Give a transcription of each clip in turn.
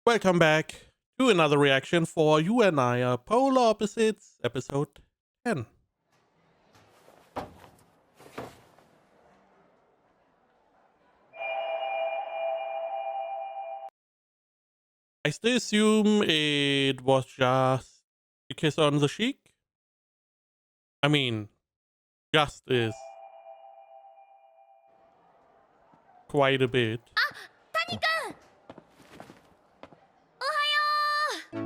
Welcome back to another reaction for You and I Are Polar Opposites, episode 10. I still assume it was just a kiss on the cheek. I mean, just is quite a bit. 谷くんおはよう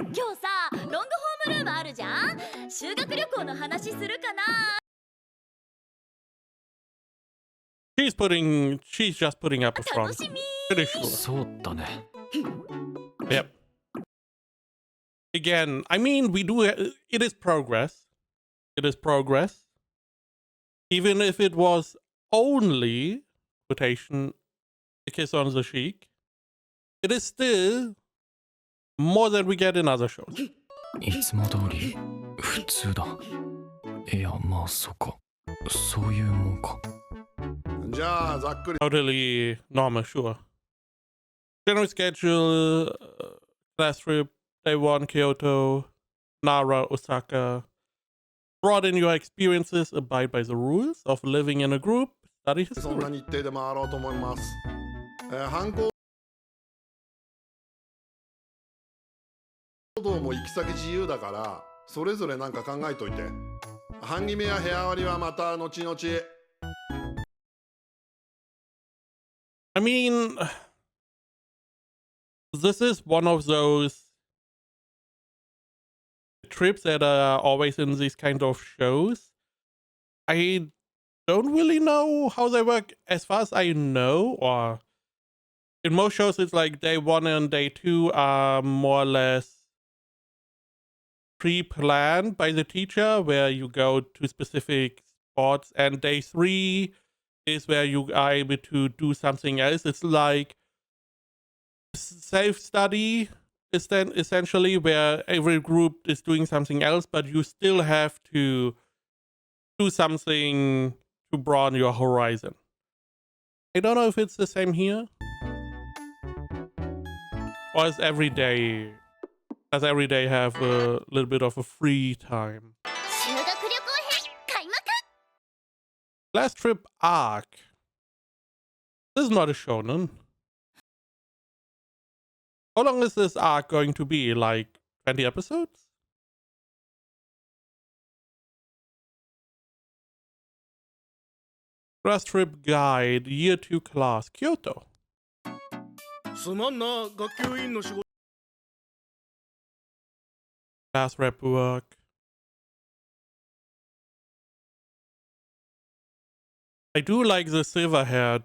今日さロングホームルームあるじゃん修学旅行の話するかな She's just putting up a front. 楽しみ Pretty sure. そうだね。 Yep. Again, I mean, it is progress. It is progress. Even if it was only, quotation, a kiss on the cheek, it is still more than we get in other shows. いつも通り普通だ。いや、まあそっか。そういうもんか。じゃあざっくり Totally normal, sure. General schedule, class trip, day 1, Kyoto, Nara, Osaka. Broaden your experiences, abide by the rules of living in a group, study そんな history. 日程で回ろうと思います。犯行動も行き先自由だからそれぞれなんか考えといて。半決めや部屋割りはまた後々。 I mean, this is one of those trips that are always in these kind of shows. I don't really know how they work as far as I know, or in most shows it's like day 1 and day 2 are more or less pre-planned by the teacher, where you go to specific spots, and day 3 is where you are able to do something else. It's like self-study is then essentially where every group is doing something else, but you still have to do something to broaden your horizon. I don't know if it's the same here. Or does every day have a little bit of a free time? 修学旅行編開幕 Last Trip Arc. This is not a shonen. How long is this arc going to be? Like 20 episodes? Last Trip Guide, Year 2 Class, Kyoto. すまんな、学級委員の仕事。 Class rep work. I do like the silver hair.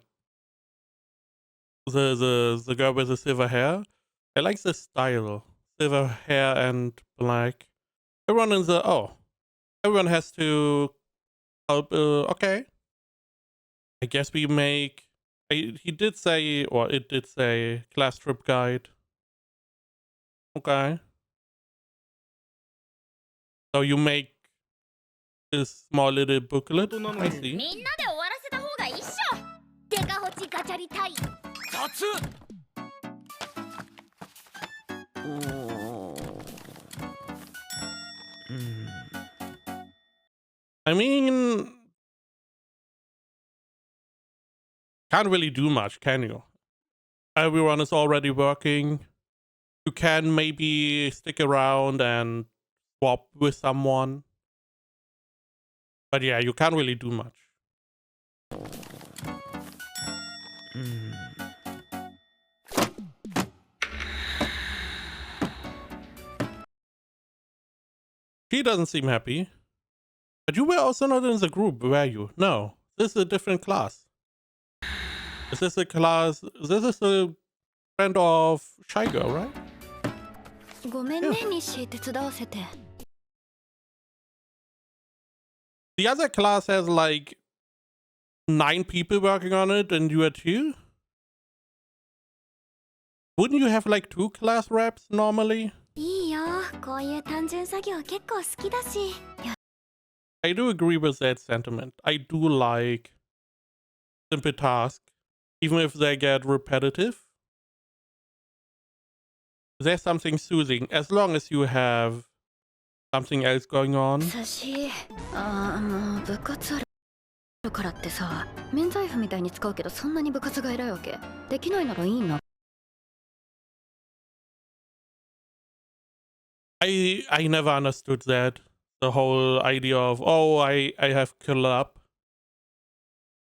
The girl with the silver hair. I like the style. Silver hair and black. Everyone everyone has to help. Okay. I guess we make. He did say, or it did say, class trip guide. Okay. So you make this small little booklet. I see. みんなで終わらせた方がいいっしょデカホチガチャリ隊雑 I mean, can't really do much, can you? Everyone is already working. You can maybe stick around and swap with someone. But yeah, you can't really do much. She doesn't seem happy. But you were also not in the group, were you? No. This is a different class. This is a friend of Shy Girl, right? ごめんねニッシー手伝わせて The other class has like 9 people working on it and you are 2? Wouldn't you have like 2 class reps normally? いいよこういう単純作業結構好きだし I do agree with that sentiment. I do like simple tasks, even if they get repetitive. there's something soothing as long as you have something else going on. 私もう部活あるからってさ、免罪符みたいに使うけどそんなに部活が偉いわけ？できないならいいな。I never understood that. The whole idea of, oh, I have club.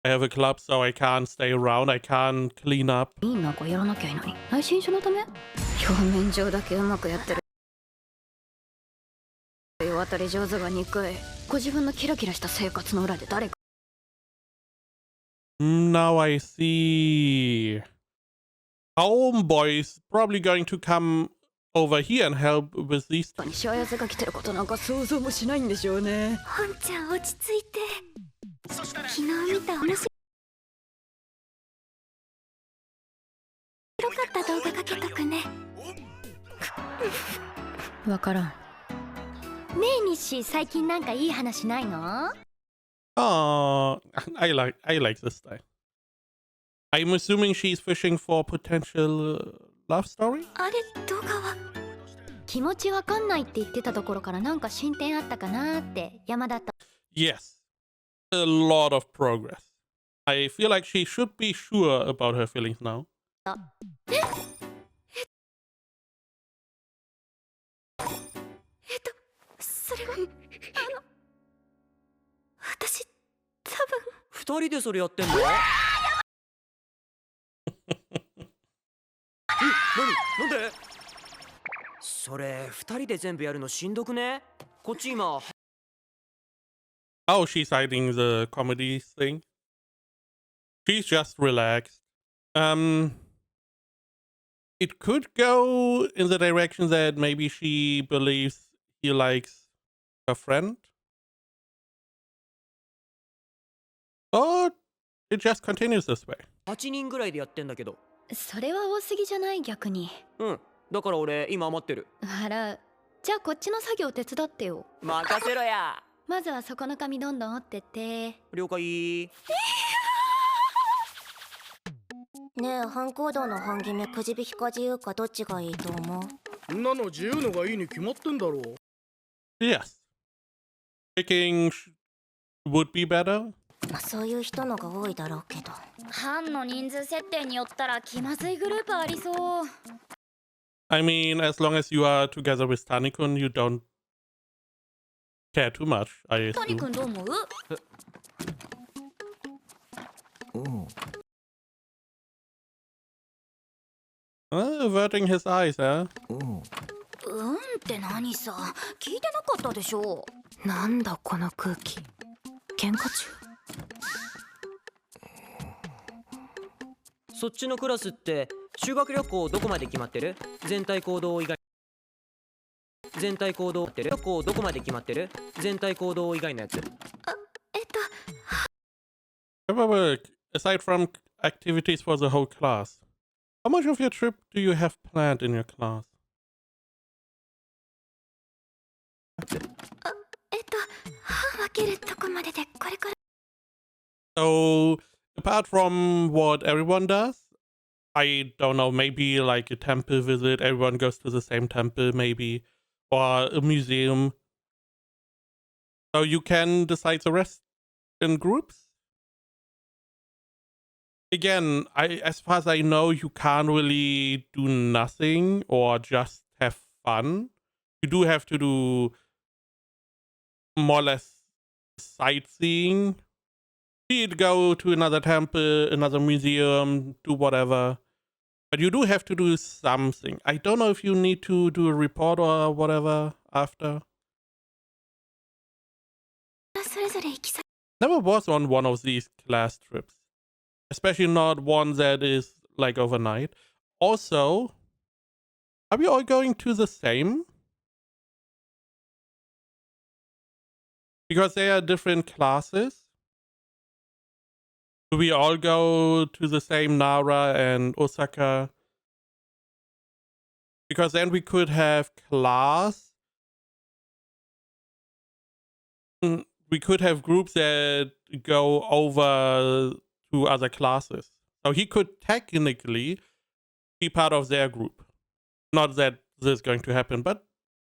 I have a club, so I can't stay around. I can't clean up. いいな、こうやらなきゃいいのに。内申書のため？表面上だけうまくやってる。世渡り上手が憎い。ご自分のキラキラした生活の裏で誰か。Now I see. Homeboy's probably going to come over here and help with these. にしわ寄せが来てることなんか想像もしないんでしょうね。本ちゃん落ち着いて。昨日見た面白かった動画かけとくね。わからん。ねえ西、最近なんかいい話ないの？ Oh, I like this style. I'm assuming she's fishing for potential love story. あれ動画は気持ちわかんないって言ってたところからなんか進展あったかなって山田と。 Yes, a lot of progress. I feel like she should be sure about her feelings now. それは私多分二人でそれやってんの？なんで？それ二人で全部やるのしんどくね？こっち今。Oh, she's hiding the comedy thing. She's just relaxed. It could go in the direction that maybe she believes he likes her friend. Or it just continues this way. 8人ぐらいでやってんだけど。それは多すぎじゃない？逆に。うん。だから俺今余ってる。笑う。じゃあこっちの作業手伝ってよ。任せろや。まずはそこの紙どんどん折ってって。了解。ねえ、半行動の半決めくじ引きか自由かどっちがいいと思う？んなの自由のがいいに決まってんだろう。 Yes. Picking would be better. まあそういう人のが多いだろうけど。班の人数設定によったら気まずいグループありそう。I mean, as long as you are together with Tanikun, you don't care too much, I トニ assume. 君どう思う？Averting his eyes, huh? うんって何さ、聞いてなかったでしょ。なんだこの空気。喧嘩中？そっちのクラスって修学旅行どこまで決まってる？全体行動以外。全体行動ってる？旅行どこまで決まってる？全体行動以外のやつ。However, aside from activities for the whole class, how much of your trip do you have planned in your class? 歯分けるとこまででこれから。 So, apart from what everyone does, I don't know, maybe like a temple visit, everyone goes to the same temple, maybe, or a museum. So you can decide the rest in groups. Again, as far as I know, you can't really do nothing or just have fun. You do have to do more or less sightseeing. Be it go to another temple, another museum, do whatever. But you do have to do something. I don't know if you need to do a report or whatever after. それぞれ行き先。 Never was on one of these class trips. Especially not one that is like overnight. Also, are we all going to the same? Because they are different classes. Do we all go to the same Nara and Osaka? Because then we could have class. We could have groups that go over to other classes. So he could technically be part of their group. Not that this is going to happen, but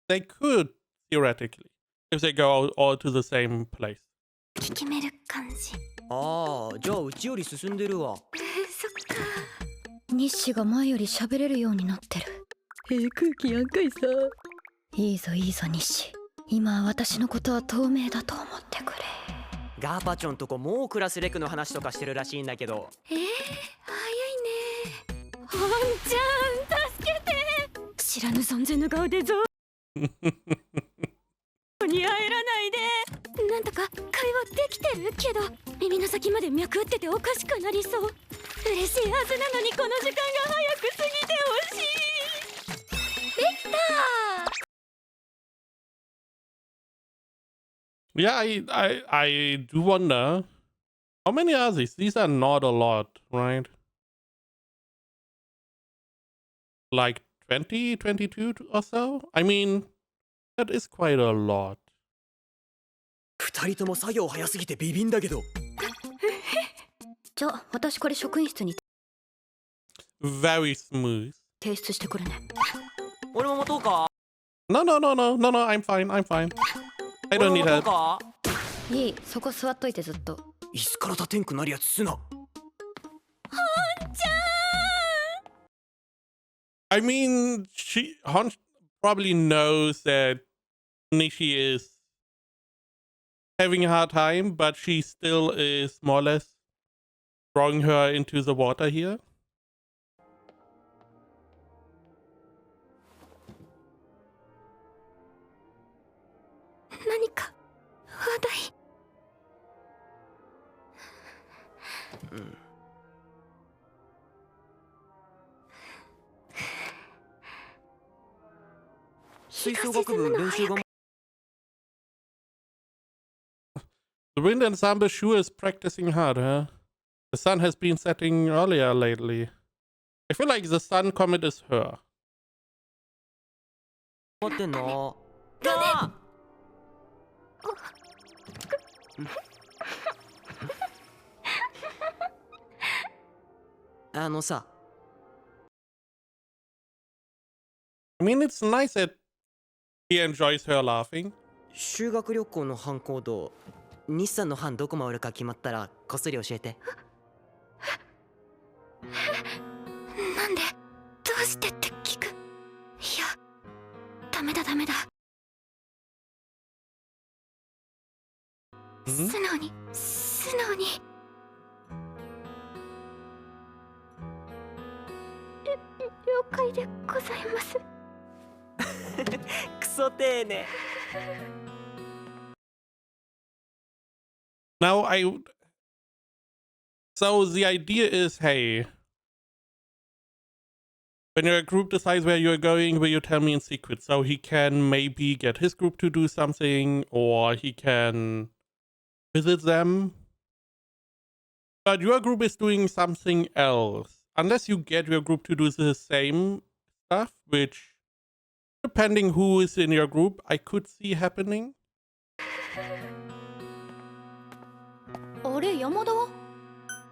they could theoretically if they go all to the same place. 効き目る感じ。ああ、じゃあうちより進んでるわ。そっか。日誌が前より喋れるようになってる。空気やんかいさ。いいぞいいぞ日誌。今は私のことは透明だと思ってくれ。ガーパチョンとこもうクラスレクの話とかしてるらしいんだけど。早いね。ほんちゃん、助けて。知らぬ存ぜぬ顔でぞ。に入らないで。なんとか会話できてるけど、耳の先まで脈打ってておかしくなりそう。嬉しいはずなのにこの時間が早く過ぎてほしい。できた。Yeah, I do wonder how many are these? These are not a lot, right? Like 20, 22 or so? I mean, that is quite a lot. 二人とも作業早すぎてビビんだけど。じゃあ私これ職員室に Very smooth. 提出してくるね。俺も持とうか。 No, I'm fine, I'm fine. I 俺 don't も need 持とう help. か。いい、そこ座っといてずっと。椅子から立てんくなるやつすな。I mean, Hon probably knows that Nishi is having a hard time, but she still is more or less throwing her into the water here. 何か話題。吹奏楽部練習が。The wind ensemble sure is practicing hard, huh? The sun has been setting earlier lately. I feel like the sun comet is her. 待ってんの。あのさ。I mean, it's nice that he enjoys her laughing. 修学旅行の班行動、日産の班どこ回るか決まったらこっそり教えて。なんでどうしてって聞く。いや、ダメだ。Mhm. 素直に。了解でございます。クソ丁寧。Now, so the idea is, hey, when your group decides where you're going, will you tell me in secret? So he can maybe get his group to do something, or he can visit them. But your group is doing something else. Unless you get your group to do the same stuff, which, depending who is in your group, I could see happening. あれ山田は？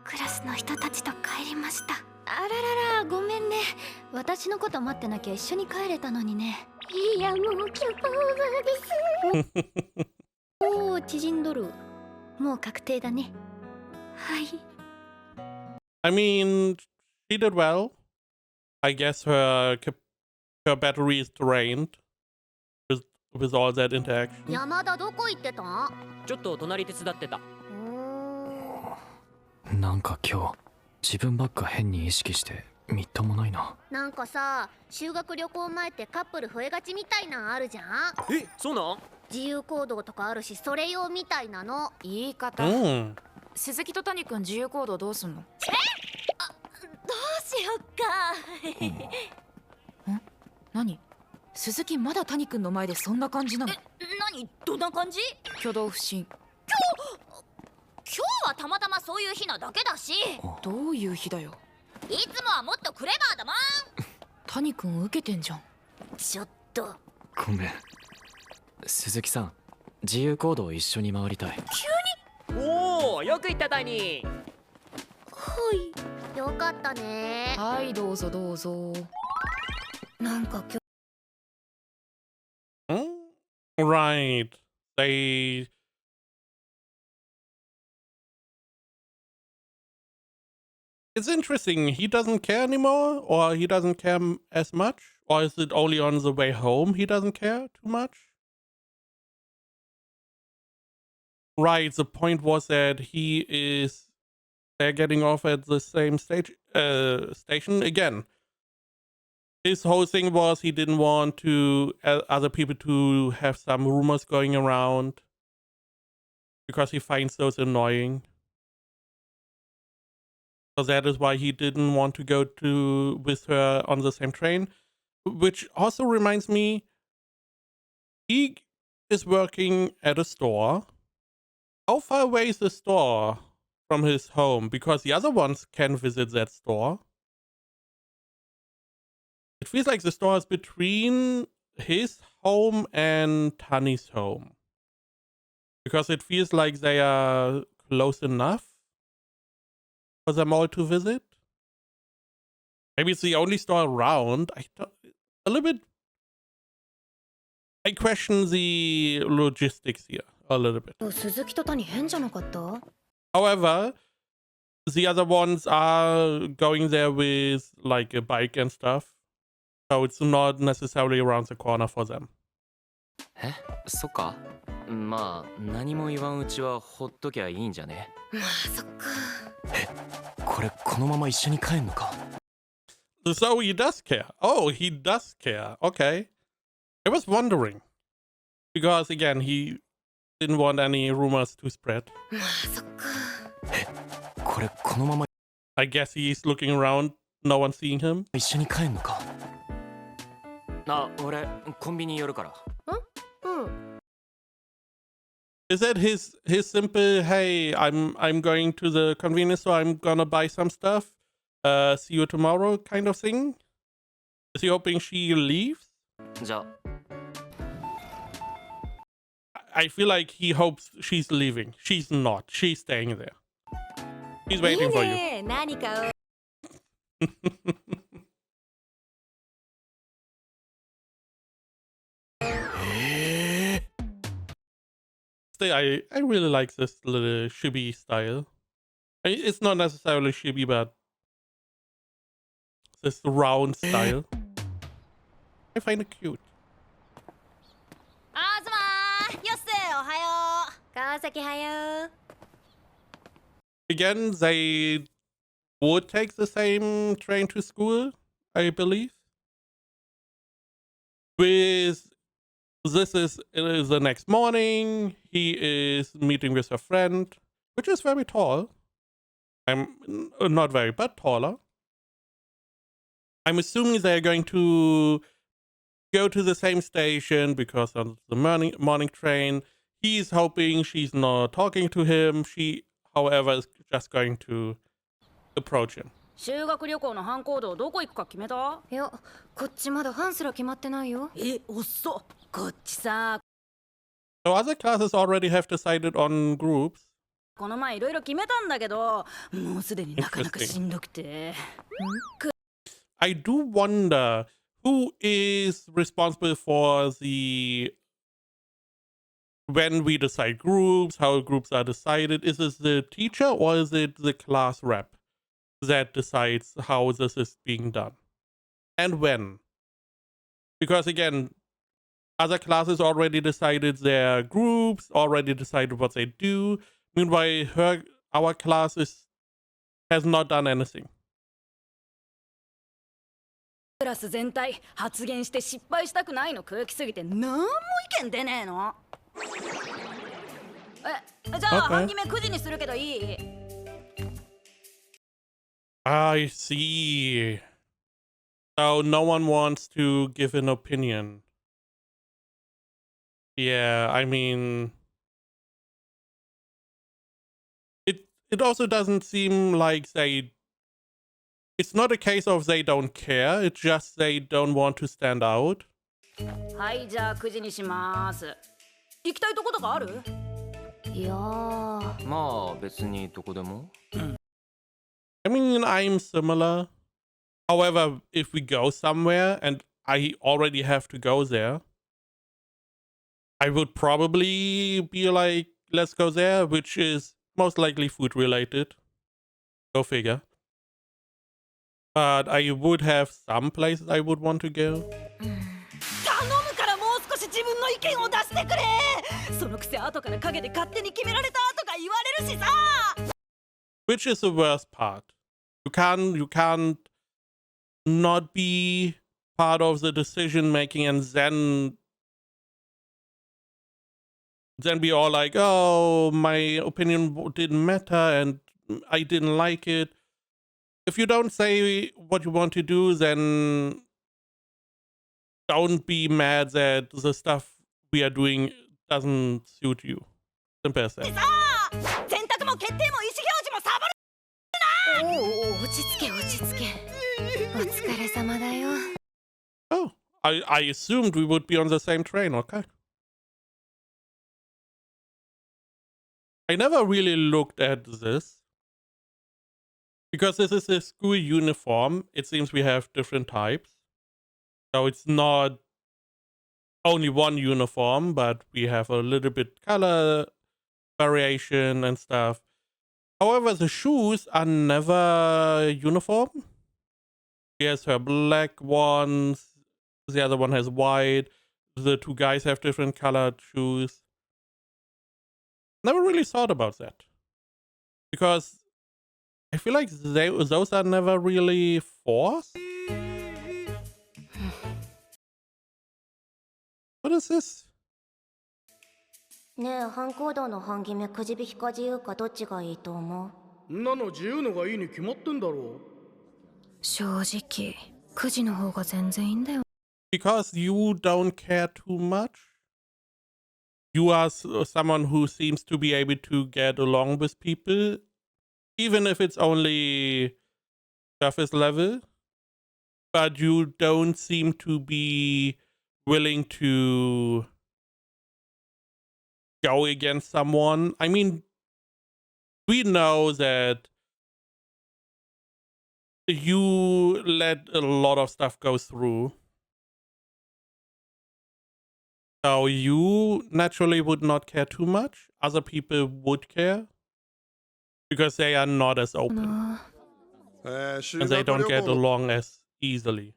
クラスの人たちと帰りました。あららら、ごめんね。私のこと待ってなきゃ一緒に帰れたのにね。いや、もうキャパオーバーです。おお、縮んどる。もう確定だね。はい。I mean, she did well. I guess her battery is drained with all that interaction. 山田どこ行ってたん？ちょっと隣手伝ってた。なんか今日自分ばっか変に意識してみっともないな。なんかさ、修学旅行前ってカップル増えがちみたいなんあるじゃん。え、そうなん？自由行動とかあるし、それ用みたいなの。言い方、 鈴木と谷君自由行動どうすんの？どうしよっか。何？鈴木まだ谷君の前でそんな感じなの？何？どんな感じ？挙動不審。今日はたまたまそういう日なだけだし。どういう日だよ。いつもはもっとクレバーだもん。谷君受けてんじゃん。ちょっと。ごめん。鈴木さん、自由行動一緒に回りたい。おお、よく言った谷。はい。よかったね。はい、どうぞどうぞ。なんか Right. They. It's interesting. He doesn't care anymore, or he doesn't care as much, or is it only on the way home he doesn't care too much? Right. The point was that they're getting off at the same station again. His whole thing was he didn't want other people to have some rumors going around because he finds those annoying. So that is why he didn't want to go with her on the same train. Which also reminds me, he is working at a store. How far away is the store from his home? Because the other ones can visit that store. It feels like the store is between his home and Tani's home. Because it feels like they are close enough for them all to visit. Maybe it's the only store around. I question the logistics here a little bit. 鈴木と谷変じゃなかった？ However, the other ones are going there with like a bike and stuff. So it's not necessarily around the corner for them. そっか。まあ何も言わんうちはほっときゃいいんじゃね。まあそっか。これこのまま一緒に帰んのか？ So he does care. Oh, he does care. Okay. I was wondering. Because again, he didn't want any rumors to spread. まあそっか。これこのまま I guess he's looking around, no one seeing him. 一緒に帰んのか？あ、俺コンビニ寄るから。Is that his simple, hey, I'm going to the convenience store, I'm gonna buy some stuff, see you tomorrow kind of thing? Is he hoping she leaves? じゃあ。I feel like he hopes she's leaving. She's not. She's staying there. He's waiting for you. 何かを Still, I really like this little chibi style. It's not necessarily chibi, but this round style. I find it cute. あずまーよっせおはよう川崎はよう Again, they would take the same train to school, I believe. This is the next morning. He is meeting with a friend, which is very tall. I'm not very, but taller. I'm assuming they're going to go to the same station because on the morning train, he's hoping she's not talking to him. She, however, is just going to approach him. 修学旅行の班行動どこ行くか決めた？いや、こっちまだ班すら決まってないよ。遅っ。こっちさ、 So other classes already have decided on groups. この前いろいろ決めたんだけど、もうすでになかなかしんどくて。I do wonder who is responsible for when we decide groups, how groups are decided. Is it the teacher or is it the class rep that decides how this is being done? And when? Because again, other classes already decided their groups, already decided what they do. Meanwhile, our class has not done anything. クラス全体発言して失敗したくないの空気すぎて何も意見出ねえの。じゃあ Okay. 半決め9時にするけどいい？ I see. So no one wants to give an opinion. Yeah, I mean, it also doesn't seem like it's not a case of they don't care, it's just they don't want to stand out. はいじゃあ9時にします。行きたいとことかある？いやー。まあ別にどこでも。I mean, I'm similar. However, if we go somewhere and I already have to go there, I would probably be like, let's go there, which is most likely food related. Go figure. But I would have some places I would want to go. 頼むからもう少し自分の意見を出してくれ。そのくせ後から陰で勝手に決められたとか言われるしさ。 Which is the worst part. You can't not be part of the decision making and then be all like, oh, my opinion didn't matter and I didn't like it. If you don't say what you want to do, then don't be mad that the stuff we are doing doesn't suit you. Simple as that. 選択も決定も意思表示もサボるな。おお、落ち着け落ち着け。お疲れ様だよ。 Oh, I assumed we would be on the same train, okay. I never really looked at this. Because this is a school uniform, it seems we have different types. So it's not only one uniform, but we have a little bit color variation and stuff. However, the shoes are never uniform. She has her black ones, the other one has white. The two guys have different colored shoes. Never really thought about that. Because I feel like those are never really forced. What is this? ねえ、反行動の半決めくじ引きか自由かどっちがいいと思う？んなの自由のがいいに決まってんだろう。正直くじの方が全然いいんだよ。 Because you don't care too much? You are someone who seems to be able to get along with people, even if it's only surface level, but you don't seem to be willing to go against someone. I mean, we know that you let a lot of stuff go through. So you naturally would not care too much. Other people would care because they are not as open 修 and they 学 don't 旅 get 行の along as easily.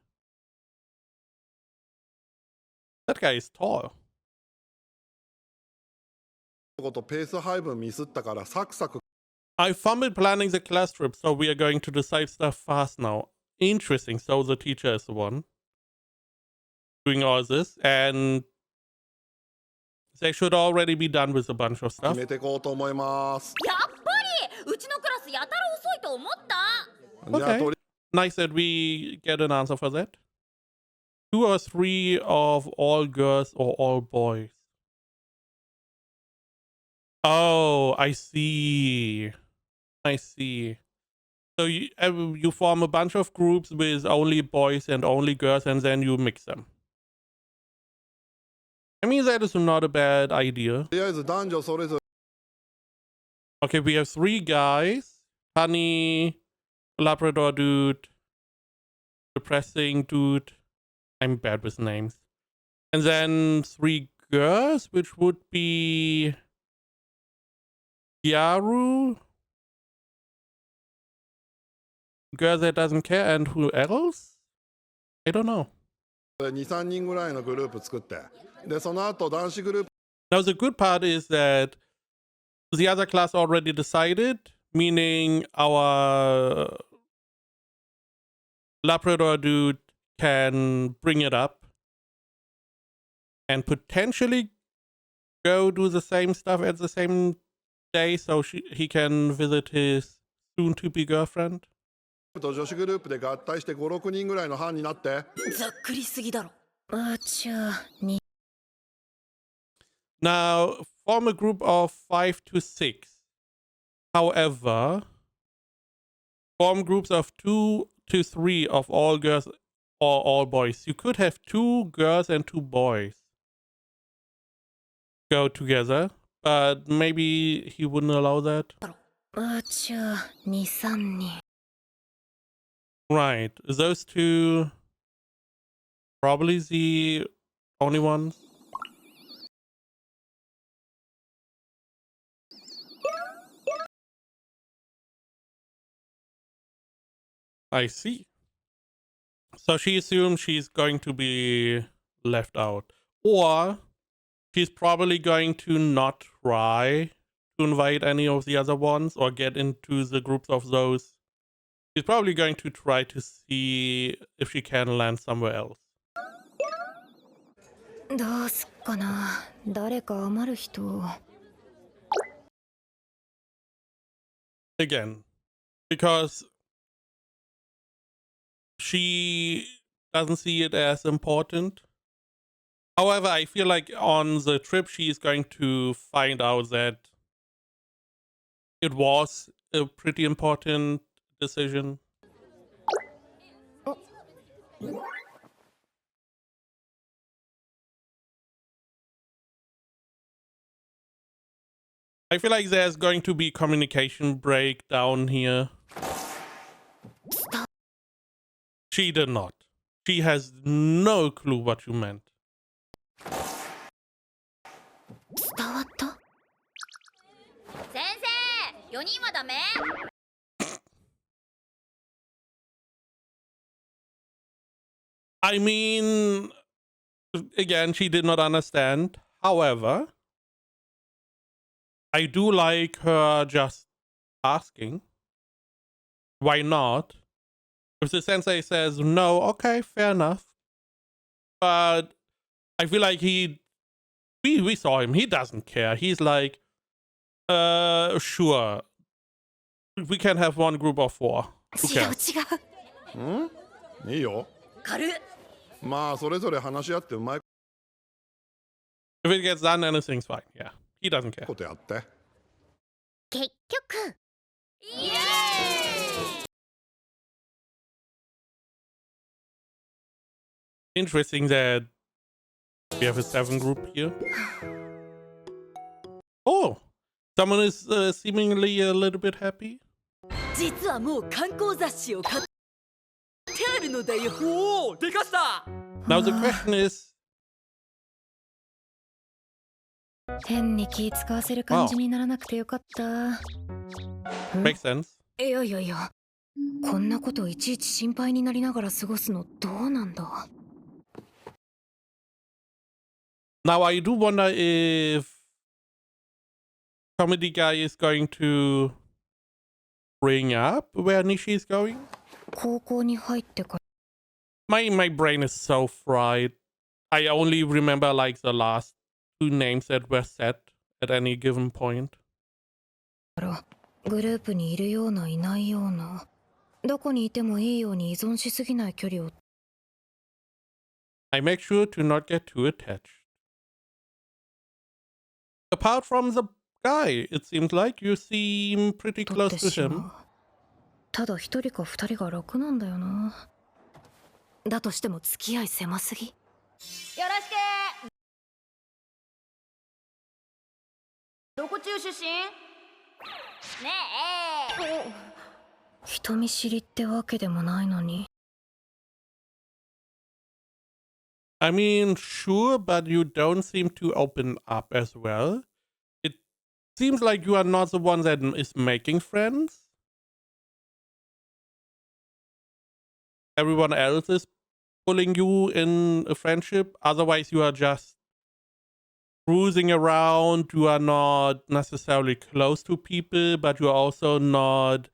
That guy is tall. ことペース配分ミスったからサクサク I fumbled planning the class trip, so we are going to decide stuff fast now. Interesting. So the teacher is the one doing all this, and they should already be done with a bunch of 決 stuff. めていこうと思います。やっぱりうちのクラスやたら遅いと思った。じゃあ Okay. とり Nice that we get an answer for that. 2 or 3 of all girls or all boys. Oh, I see. I see. So you form a bunch of groups with only boys and only girls, and then you mix them. I mean, that is not a bad idea. あえず男女それぞれ Okay, we have 3 guys. Honey, Labrador dude, depressing dude. I'm bad with names. And then 3 girls, which would be Yaru, girl that doesn't care, and who else? I don't know. 2、3人ぐらいのグループ作って、でその後男子グループ Now, the good part is that the other class already decided, meaning our Labrador dude can bring it up and potentially go do the same stuff at the same day so he can visit his soon-to-be girlfriend. と女子グループで合体して5、6人ぐらいの班になって、ざっくりすぎだろ。あちゃに Now, form a group of 5 to 6. However, form groups of 2 to 3 of all girls or all boys. You could have 2 girls and 2 boys go together, but maybe he wouldn't allow that. あちゃ2、3人 Right. Those two probably the only ones. I see. So she assumes she's going to be left out. Or she's probably going to not try to invite any of the other ones or get into the groups of those. She's probably going to try to see if she can land somewhere else. どうすっかな。誰か余る人。Again, because she doesn't see it as important. However, I feel like on the trip she's going to find out that it was a pretty important decision. I feel like there's going to be communication breakdown here. She did not. She has no clue what you meant. 伝わった？先生4人はダメ？ I mean, again, she did not understand. However, I do like her just asking. Why not? If the sensei says no, okay, fair enough. But I feel like we saw him. He doesn't care. He's like, sure. We can have one group of 4. Who 違う cares? 違う。いいよ。軽っ。まあそれぞれ話し合ってうまい If it gets done, anything's fine. Yeah. He doesn't care. ことやって。結局。イエーイ。 Interesting that we have a 7 group here. Oh, someone is seemingly a little bit happy. 実はもう観光雑誌を買ってるのだよ。おおでかした Now the question is, 変に気使わせる感じにならなくてよかった。makes sense. いやいやいや。こんなこといちいち心配になりながら過ごすのどうなんだ。 Now I do wonder if Comedy Guy is going to bring up where Nishi is going. 高校に入ってから。My brain is so fried. I only remember like the last 2 names that were said at any given point. グループにいるようないないような。どこにいてもいいように依存しすぎない距離を。I make sure to not get too attached. Apart from the guy, it seems like you seem pretty 取っ close て to しま him. う。ただ一人か二人が楽なんだよな。だとしても付き合い狭すぎ。よろしく。どこ中出身？ねえ。人見知りってわけでもないのに。 I mean, sure, but you don't seem to open up as well. It seems like you are not the one that is making friends. Everyone else is pulling you in a friendship. Otherwise, you are just cruising around. You are not necessarily close to people, but you are also not.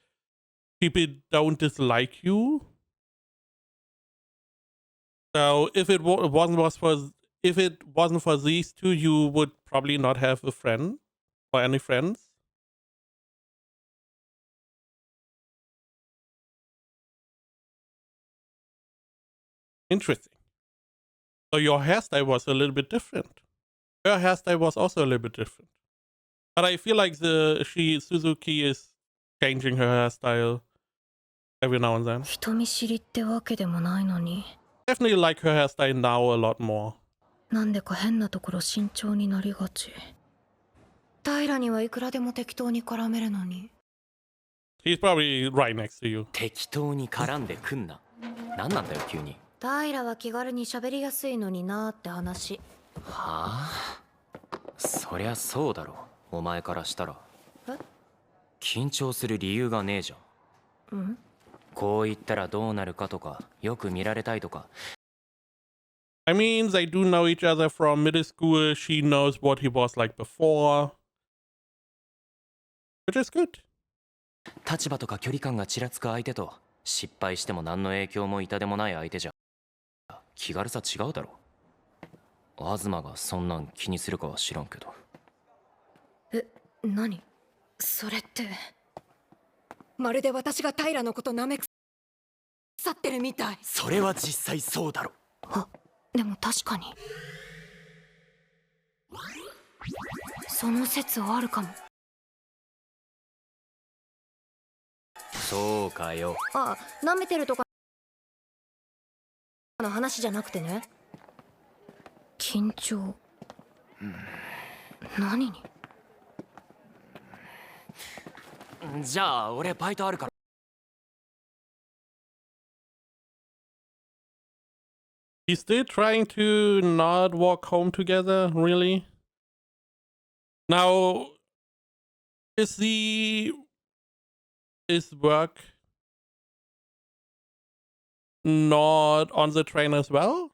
People don't dislike you. So if it wasn't for these 2, you would probably not have a friend or any friends. Interesting. So your hairstyle was a little bit different. Her hairstyle was also a little bit different. But I feel like Suzuki is changing her hairstyle every now and then. 人見知りってわけでもないのに。 Definitely like her hairstyle now a lot more. なんでか変なところ慎重になりがち。平にはいくらでも適当に絡めるのに。 He's probably right next to you. 適当に絡んでくんな。何なんだよ急に。平は気軽に喋りやすいのになって話。はあ、そりゃそうだろ、お前からしたら。え？緊張する理由がねえじゃん。うん？こう言ったらどうなるかとか、よく見られたいとか。I mean, they do know each other from middle school. She knows what he was like before. Which is good. 立場とか距離感がちらつく相手と、失敗しても何の影響も痛でもない相手じゃ気軽さ違うだろ。東がそんなん気にするかは知らんけど。え、何？それって。まるで私が平のこと舐め腐ってるみたい。それは実際そうだろ。あ、でも確かに。その説はあるかも。そうかよ。あ、舐めてるとかの話じゃなくてね。緊張。何に？じゃあ俺バイトあるから。He's still trying to not walk home together, really? Now, is work not on the train as well?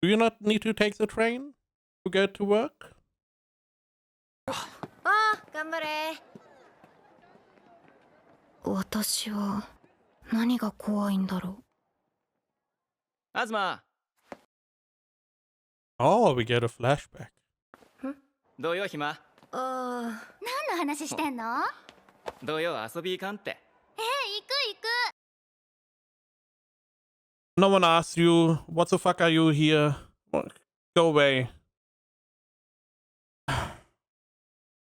Do you not need to take the train to get to work? ああ、頑張れ。私は何が怖いんだろう。東、Oh, we get a flashback. どうよ暇？ああ、何の話してんの？どうよ遊び行かんって。行く。 No one asked you. What the fuck are you here? Go away.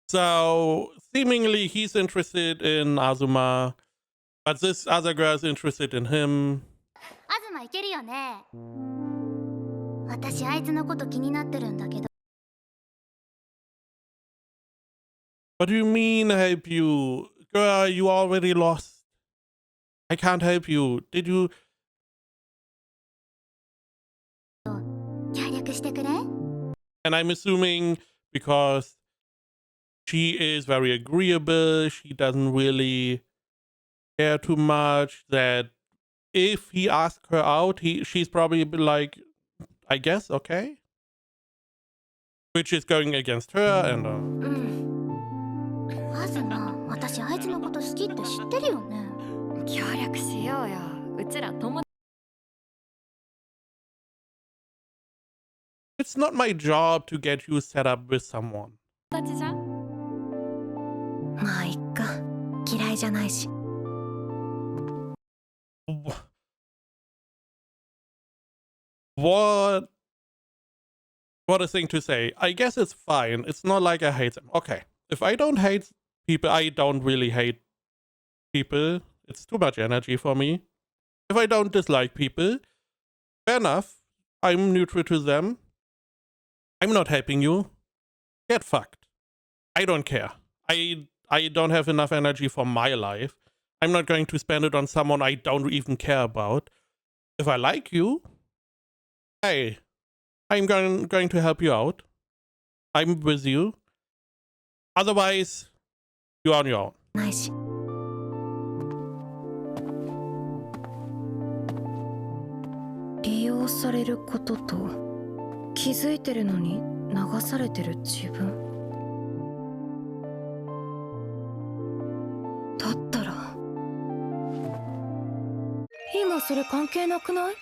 So, seemingly he's interested in Azuma, but this other girl is interested in him. 東いけるよね。私あいつのこと気になってるんだけど。 What do you mean help you? Girl, you already lost. I can't help you. Did you... 協力してくれ？ And I'm assuming because she is very agreeable, she doesn't really care too much, that if he asks her out, she's probably like, I guess, okay? Which is going against her and... 東、私あいつのこと好きって知ってるよね。協力しようよ。うちら友達。 It's not my job to get you set up with someone. じゃん。まあいっか。嫌いじゃないし。What a thing to say. I guess it's fine. It's not like I hate them. Okay. If I don't hate people, I don't really hate people. It's too much energy for me. If I don't dislike people, fair enough. I'm neutral to them. I'm not helping you. Get fucked. I don't care. I don't have enough energy for my life. I'm not going to spend it on someone I don't even care about. If I like you, hey, I'm going to help you out. I'm with you. Otherwise, you're on your own. ないし。利用されることと気づいてるのに流されてる自分。だったら今それ関係なくない？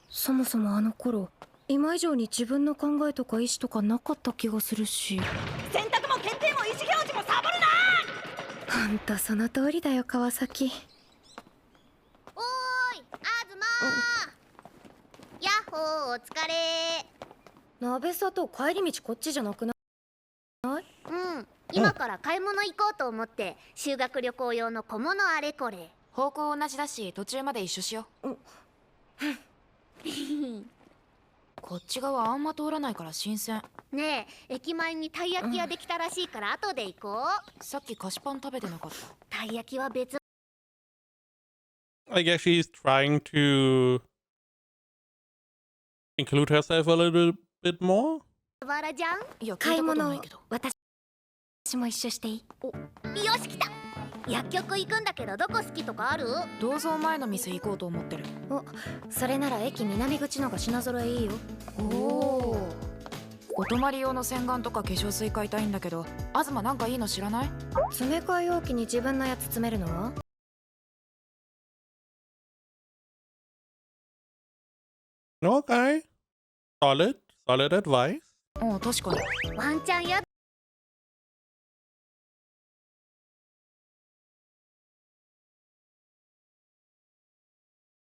そもそもあの頃今以上に自分の考えとか意思とかなかった気がするし。選択も決定も意思表示もサボるな。ほんとその通りだよ川崎。おーい、東。やっほー、お疲れ。鍋さと帰り道こっちじゃなくない？今から買い物行こうと思って、修学旅行用の小物あれこれ。方向同じだし途中まで一緒しよう。こっち側あんま通らないから新鮮。ねえ、駅前にたい焼き屋できたらしいから後で行こう。さっき菓子パン食べてなかった。たい焼きは別。I guess she's trying to include herself a little bit more. バラじゃん。いや買い物私も一緒していい？よし来た。薬局行くんだけどどこ好きとかある？銅像前の店行こうと思ってる。お、それなら駅南口のが品揃えいいよ。おお。お泊まり用の洗顔とか化粧水買いたいんだけど、東なんかいいの知らない？詰め替え容器に自分のやつ詰めるのはOkay. Solid advice. おう確かに。ワンチャンや。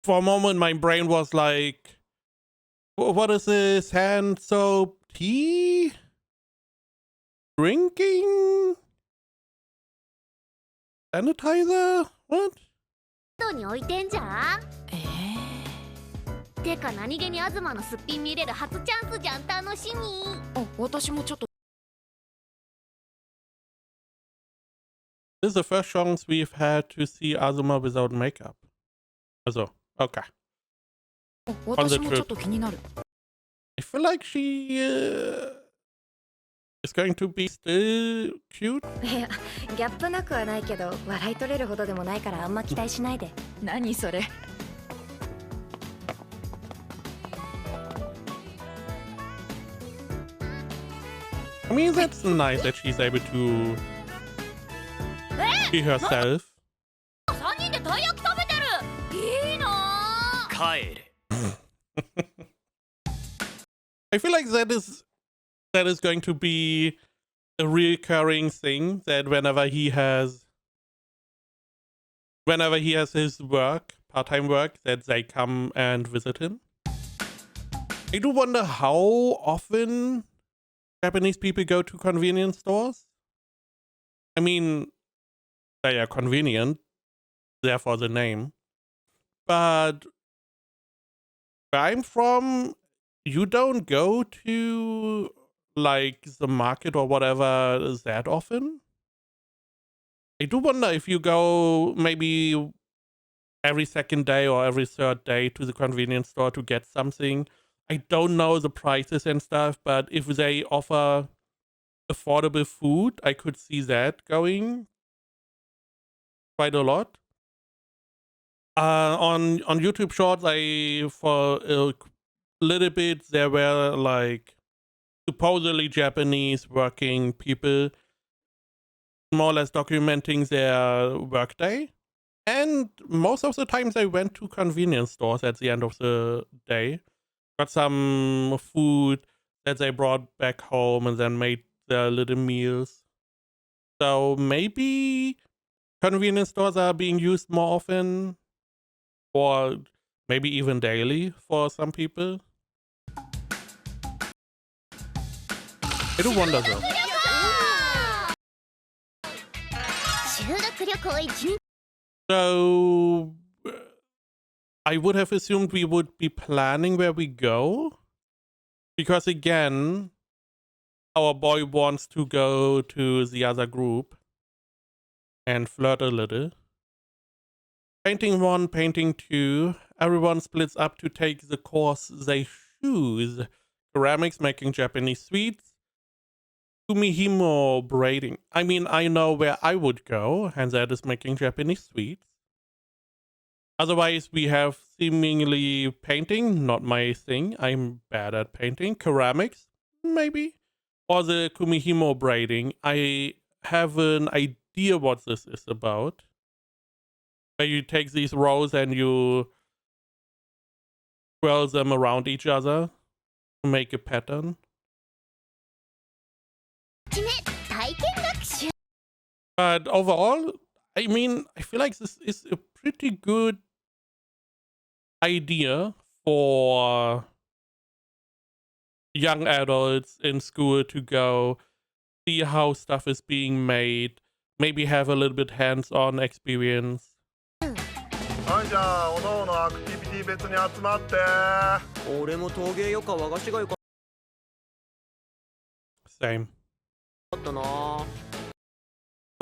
For a moment, my brain was like, what is this? Hand soap tea? Drinking? Sanitizer? What? どに置いてんじゃん。てか何気に東のすっぴん見れる初チャンスじゃん。楽しみ。あ、私もちょっと。This is the first chance we've had to see Azuma without makeup. Also, okay. 私もちょっと気になる。I feel like she is going to be still cute. いや、ギャップなくはないけど笑い取れるほどでもないからあんま期待しないで。何それ。I mean, that's nice that she's able to be herself. 3人でたい焼き食べてる。いいな。帰れ。I feel like that is going to be a recurring thing, that whenever he has his work, part-time work, that they come and visit him. I do wonder how often Japanese people go to convenience stores. I mean, they are convenient, therefore the name. But where I'm from, you don't go to like the market or whatever that often. I do wonder if you go maybe every second day or every third day to the convenience store to get something. I don't know the prices and stuff, but if they offer affordable food, I could see that going quite a lot. On YouTube Shorts, for a little bit there were like supposedly Japanese working people more or less documenting their workday, and most of the time they went to convenience stores at the end of the day, got some food that they brought back home and then made their little meals. So maybe convenience stores are being used more often, or maybe even daily for some people. I do wonder though. 修学旅行1日。 So I would have assumed we would be planning where we go, because again, our boy wants to go to the other group and flirt a little. Painting 1, painting 2, everyone splits up to take the course they choose. Ceramics, making Japanese sweets. Kumihimo, braiding. I mean, I know where I would go, and that is making Japanese sweets. Otherwise, we have seemingly painting, not my thing. I'm bad at painting. Ceramics, maybe. Or the Kumihimo braiding. I have an idea what this is about. Where you take these rows and you twirl them around each other to make a pattern. But overall, I mean, I feel like this is a pretty good idea for young adults in school to go see how stuff is being made, maybe have a little bit hands-on experience. はい、じゃあおのおのアクティビティ別に集まって。俺も陶芸よか和菓子がよか Same. ったな。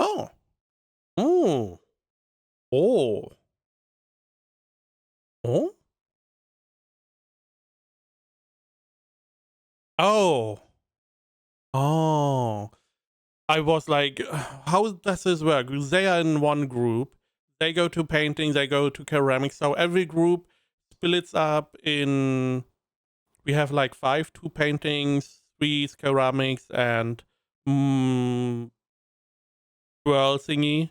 Oh. Oh. Oh. Oh? Oh. Oh. I was like, how does this work? They are in one group. They go to painting, they go to ceramics. So every group splits up in, we have like 5, 2 paintings, 3 ceramics, and twirl thingy.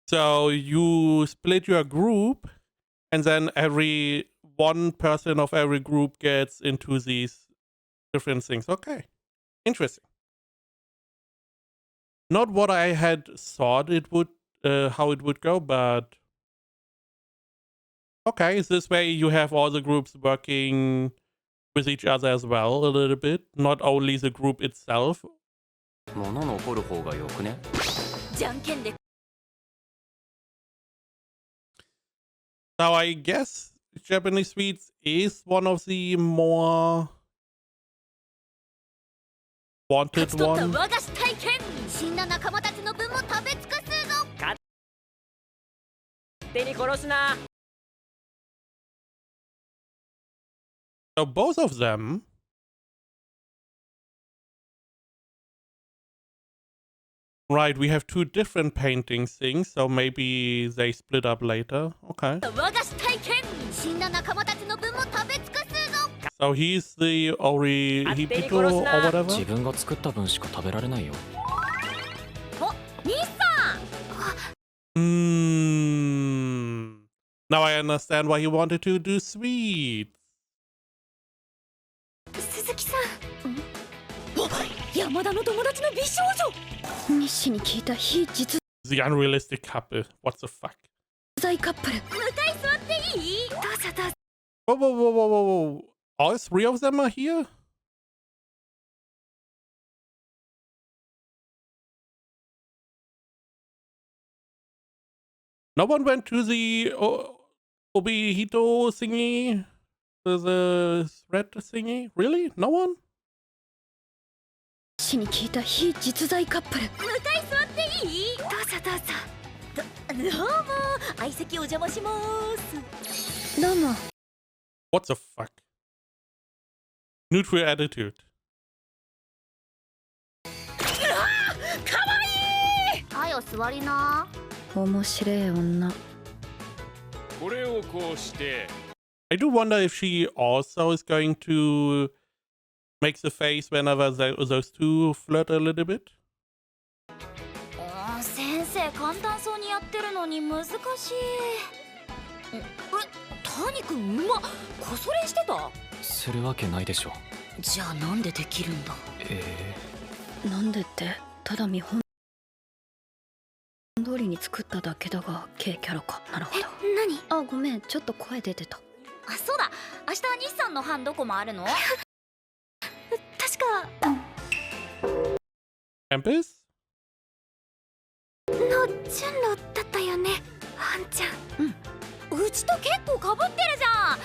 So you split your group, and then every one person of every group gets into these different things. Okay. Interesting. Not what I had thought it would, how it would go, but okay. This way you have all the groups working with each other as well a little bit, not only the group itself. 物残る方がよくね。じゃんけんで Now I guess Japanese Sweets is one of the more wanted 勝ち取った one. 和菓子体験死んだ仲間たちの分も食べ尽くすぞ手に殺すな。 So both of them right, we have 2 different painting things, so maybe they split up later. Okay. 和菓子体験死んだ仲間たちの分も食べ尽くすぞ So he's the Orihito or 自 whatever? 分が作った分しか食べられないよ。お兄さん Now I understand why he wanted to do sweets. 鈴木さんお山田の友達の美少女日誌に聞いた非実 The unrealistic couple. What the fuck? 在カップル向かい座っていいどうぞどうぞ Whoa, whoa, whoa, whoa, whoa, whoa. All 3 of them are here? No one went to the Obihito thingy? The thread thingy? Really? No one? 日誌に聞いた非実在カップル向かい座っていいどうぞどうぞどうも相席お邪魔しますどうも What the fuck? Neutral attitude. かわいいはよ座りな面白い女これをこうして。 I do wonder if she also is going to make the face whenever those 2 flirt a little bit. 先生簡単そうにやってるのに難しい谷君うまっこそ練してたするわけないでしょ。じゃあなんでできるんだなんでってただ見本通りに作っただけだが軽キャラかなるほど何あごめんちょっと声出てたあそうだ明日日産の班どこもあるの確か Campus? の順路だったよねはんちゃんうちと結構かぶってるじゃん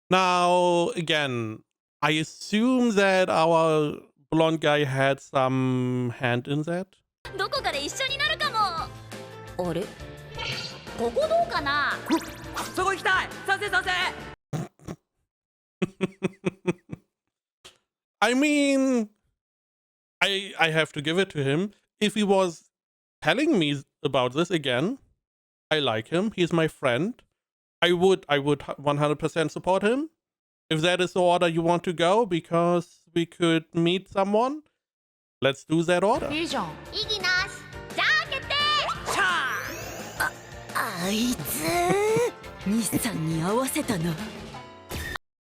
Now, again, I assume that our blonde guy had some hand in that. どこかで一緒になるかもあれここどうかなそこ行きたい。賛成賛成。 I mean, I have to give it to him. If he was telling me about this again, I like him. He's my friend. I would 100% support him. If that is the order you want to go, because we could meet someone, let's do that order. いいじゃん。意義なしじゃあ決定シャあいつ日産に合わせたな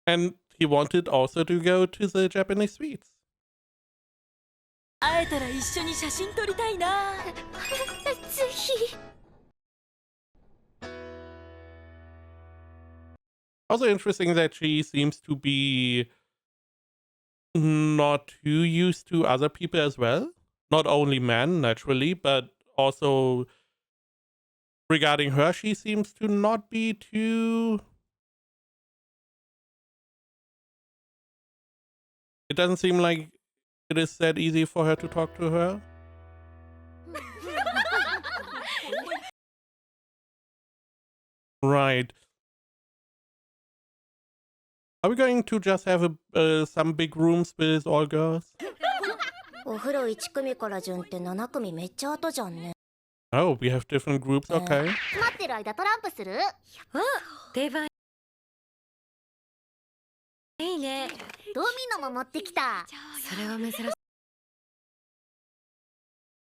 And he wanted also to go to the Japanese sweets. 会えたら一緒に写真撮りたいなぜひ Also interesting that she seems to be not too used to other people as well. Not only men, naturally, but also regarding her, she seems to not be too... It doesn't seem like it is that easy for her to talk to her. Right. Are we going to just have some big rooms with all girls? お風呂1組から順って7組めっちゃ後じゃんね。 Oh, we have different groups. Okay. 待ってる間トランプする？定番いいね。ドミノも持ってきた。それは珍しい。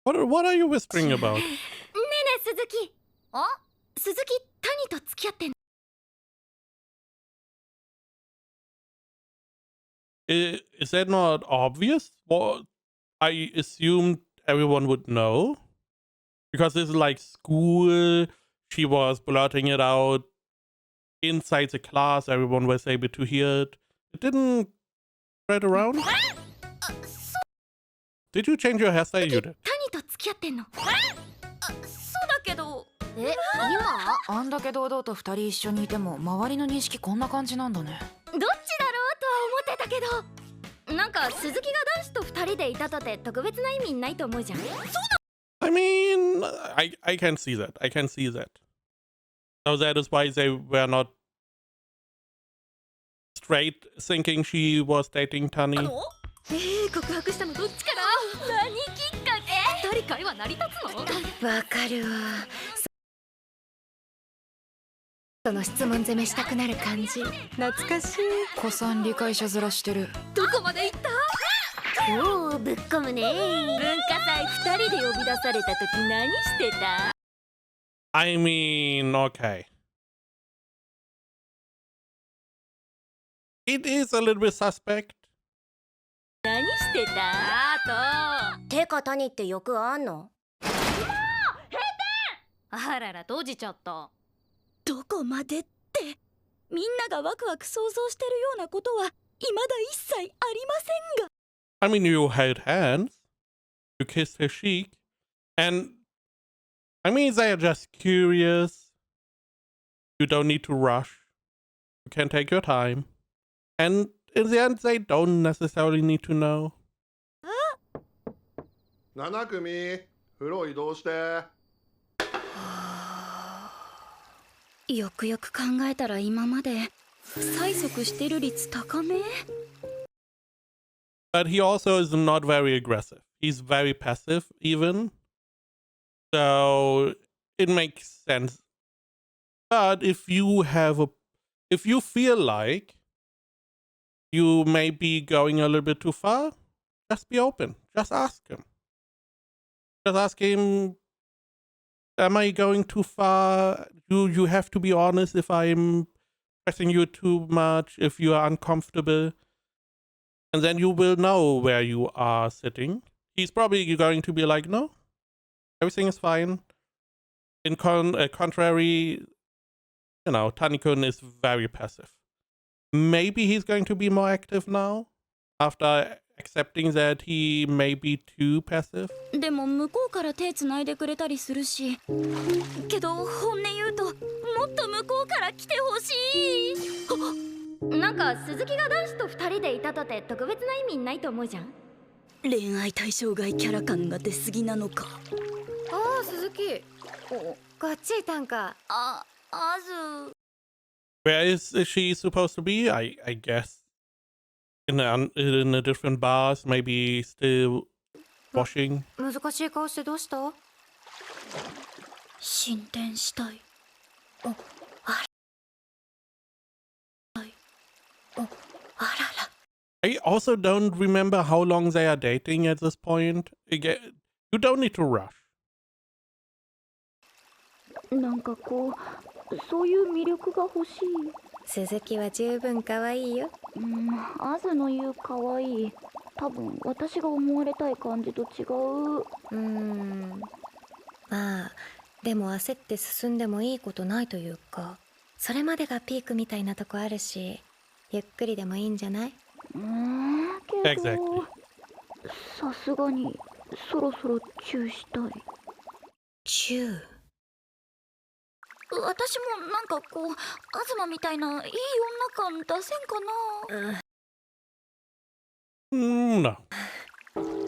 What are you whispering about? ねえねえ鈴木。あ、鈴木谷と付き合ってんの？ Is that not obvious? Well, I assumed everyone would know. Because this is like school. She was blurting it out inside the class. Everyone was able to hear it. It didn't spread around. Did you change your hairstyle? You did. 谷と付き合ってんの？そうだけど。え、今？あんだけ堂々と2人一緒にいても周りの認識こんな感じなんだね。どっちだろうとは思ってたけど、なんか鈴木が男子と2人でいたとて特別な意味ないと思うじゃん。そうだ。 I mean, I can see that. I can see that. So that is why they were not straight thinking she was dating Tani. 告白したのどっちから？何きっかけ？2人会話成り立つの？わかるわ。その質問攻めしたくなる感じ。懐かしい。子さん理解者面してる。どこまで行った？おお、ぶっ込むね。文化祭2人で呼び出された時何してた？ I mean, okay. It is a little bit suspect. 何してた？あと。てか谷ってよくあんの？あらら閉じちゃった。どこまでって、みんながワクワク想像してるようなことは未だ一切ありませんが。 I mean, you held hands, you kissed her cheek, and I mean, they are just curious. You don't need to rush. You can take your time. And in the end, they don't necessarily need to know. 7組風呂移動して。よくよく考えたら今まで催促してる率高め。 But he also is not very aggressive. He's very passive, even. So it makes sense. But if you feel like you may be going a little bit too far, just be open. Just ask him. Just ask him, am I going too far? You have to be honest if I'm pressing you too much, if you are uncomfortable. And then you will know where you are sitting. He's probably going to be like, no, everything is fine. In contrary, you know, Tanikun is very passive. Maybe he's going to be more active now after accepting that he may be too passive. でも向こうから手つないでくれたりするし。けど本音言うともっと向こうから来てほしい。なんか鈴木が男子と2人でいたとて特別な意味ないと思うじゃん。恋愛対象外キャラ感が出すぎなのか。ああ、鈴木。こっちいたんか。あず。 Where is she supposed to be? I guess in a different bars, maybe still washing. 難しい顔してどうした？進展したい。お、あら。お、あらら。 I also don't remember how long they are dating at this point. Again, you don't need to rush. なんかこう、そういう魅力が欲しい。鈴木は十分可愛いよ。アズの言う可愛い。多分私が思われたい感じと違う。まあでも焦って進んでもいいことないというか、それまでがピークみたいなとこあるし、ゆっくりでもいいんじゃない？けど Exactly. さすがにそろそろチューしたい。チュー？私もなんかこう東みたいないい女感出せんかな。No.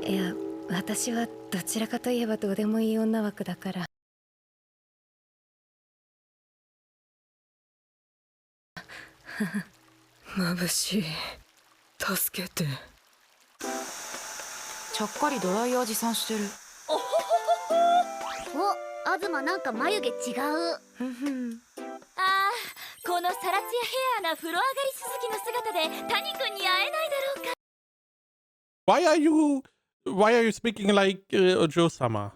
いや、私はどちらかといえばどうでもいい女枠だから。眩しい。助けて。ちゃっかりドライヤー持参してる。お東なんか眉毛違う。このサラツヤヘアな風呂上がり鈴木の姿で谷君に会えないだろうか。Why are you speaking like Ojo-sama?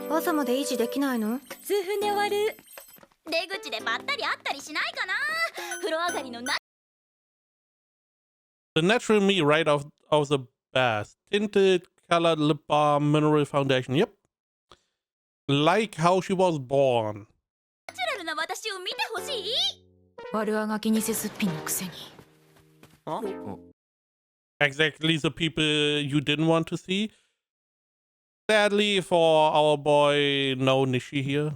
朝まで維持できないの？数分で終わる。出口でばったり会ったりしないかな。風呂上がりのThe natural me right off the bat. Tinted, colored lip balm, mineral foundation. Yep. Like how she was born. ナチュラルな私を見てほしい。悪あがき偽すっぴんのくせに。Exactly the people you didn't want to see. Sadly for our boy No Nishi here.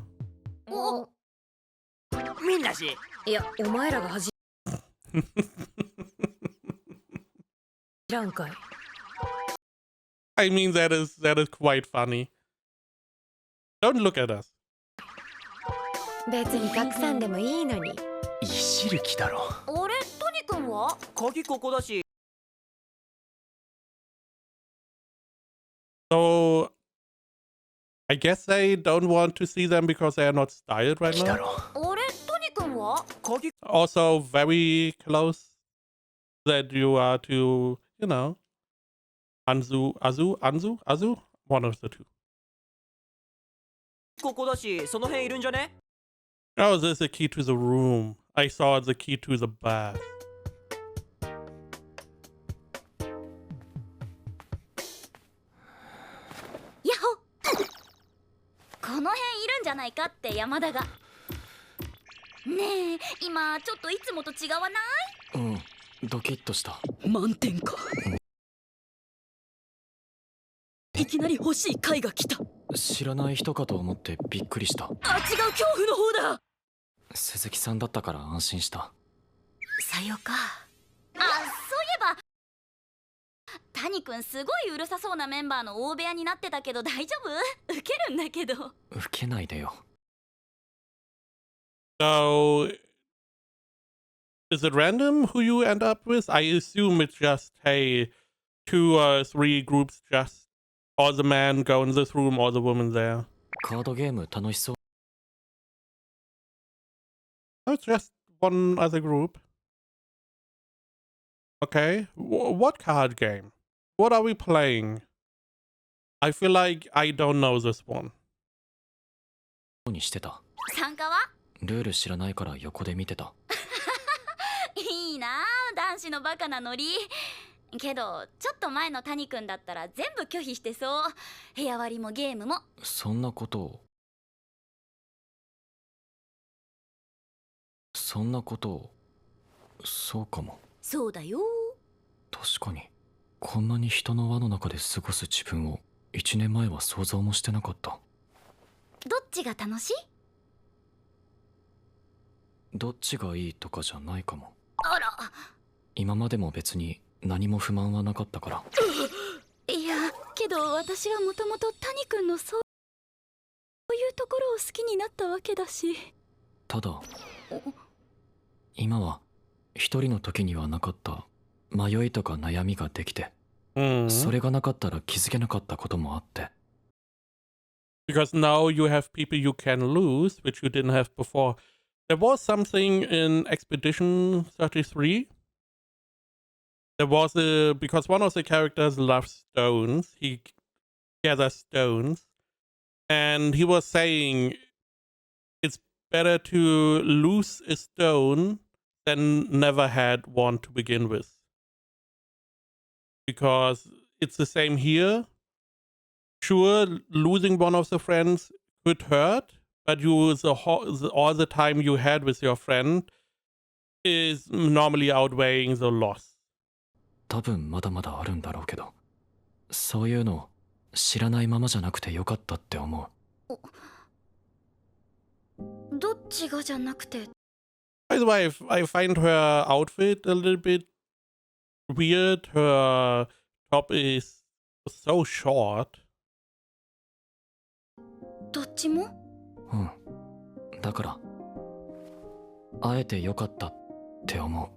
みんなし。いや、お前らが知らんかい。I mean that is quite funny. Don't look at us. 別に隠さんでもいいのに。いじる気だろ。あれ、谷君は？鍵ここだし。So I guess they don't want to see them because they are not styled right 気だ now. ろ。あれ、谷君は？鍵。 Also very close that you are to, you know, Azu? One of the two. ここだし、その辺いるんじゃね？ Oh, there's a key to the room. I saw the key to the bath. ヤッホー。この辺いるんじゃないかって山田が。ねえ、今ちょっといつもと違わない？うん、ドキッとした。満点か。いきなり欲しい貝が来た。知らない人かと思ってびっくりした。あ、違う、恐怖の方だ。鈴木さんだったから安心した。さよか。そういえば谷君すごいうるさそうなメンバーの大部屋になってたけど大丈夫？ウケるんだけど。受けないでよ。So is it random who you end up with? I assume it's just, hey, 2 or 3 groups just all the men go in this room, all the women there. カードゲーム楽しそう。Oh, it's just one other group. Okay. What card game? What are we playing? I feel like I don't know this one. にしてた。参加は？ルール知らないから横で見てた。いいなあ、男子のバカなノリ。けどちょっと前の谷君だったら全部拒否してそう。部屋割りもゲームも。そんなことを。そうかも。そうだよ。確かに。こんなに人の輪の中で過ごす自分を1年前は想像もしてなかった。どっちが楽しい？どっちがいいとかじゃないかも。あら。今までも別に何も不満はなかったから。いや、けど私はもともと谷君のそういうところを好きになったわけだし。ただ今は一人の時にはなかった迷いとか悩みができて、それがなかったら気づけなかったこともあって。Because now you have people you can lose, which you didn't have before. There was something in Expedition 33. There was because one of the characters loves stones. He gathers stones. And he was saying it's better to lose a stone than never had one to begin with. Because it's the same here. Sure, losing one of the friends could hurt, but all the time you had with your friend is normally outweighing the loss. 多分まだまだあるんだろうけど、そういうの知らないままじゃなくてよかったって思う。どっちがじゃなくて。By the way, I find her outfit a little bit weird. Her top is so short. どっちも？うん。だから会えてよかったって思う。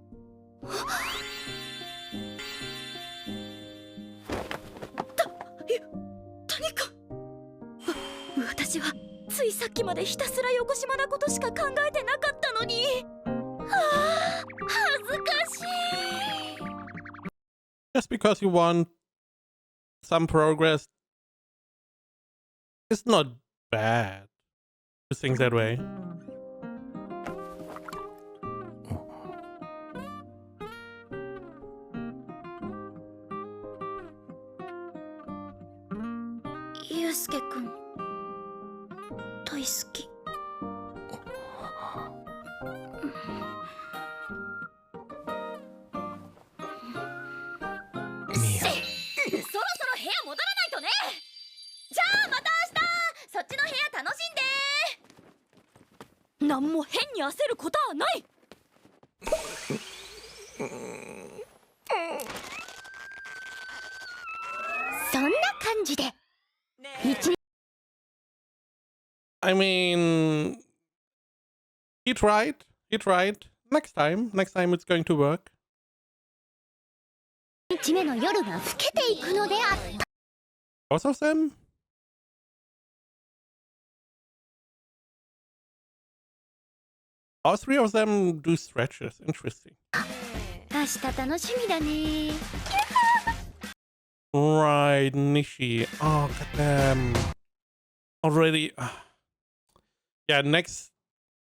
谷君、私はついさっきまでひたすら横島なことしか考えてなかったのに。ああ、恥ずかしい。 Just because you want some progress, it's not bad to think that way. Yusuke君大好き。ミア、そろそろ部屋戻らないとね。じゃあまた明日、そっちの部屋楽しんで。何も変に焦ることはない。そんな感じでI mean, he tried. He tried. Next time it's going to work. 1日目の夜が更けていくのであった。 Both of them? All three of them do stretches. Interesting. 明日楽しみだね。 Right, Nishi. Oh, goddamn. Already. Yeah, next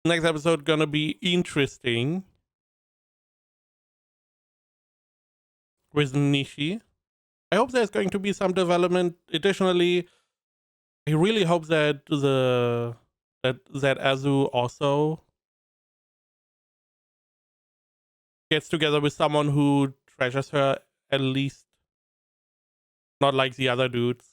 episode gonna be interesting. With Nishi. I hope there's going to be some development. Additionally, I really hope that that Azu also gets together with someone who treasures her at least. Not like the other dudes.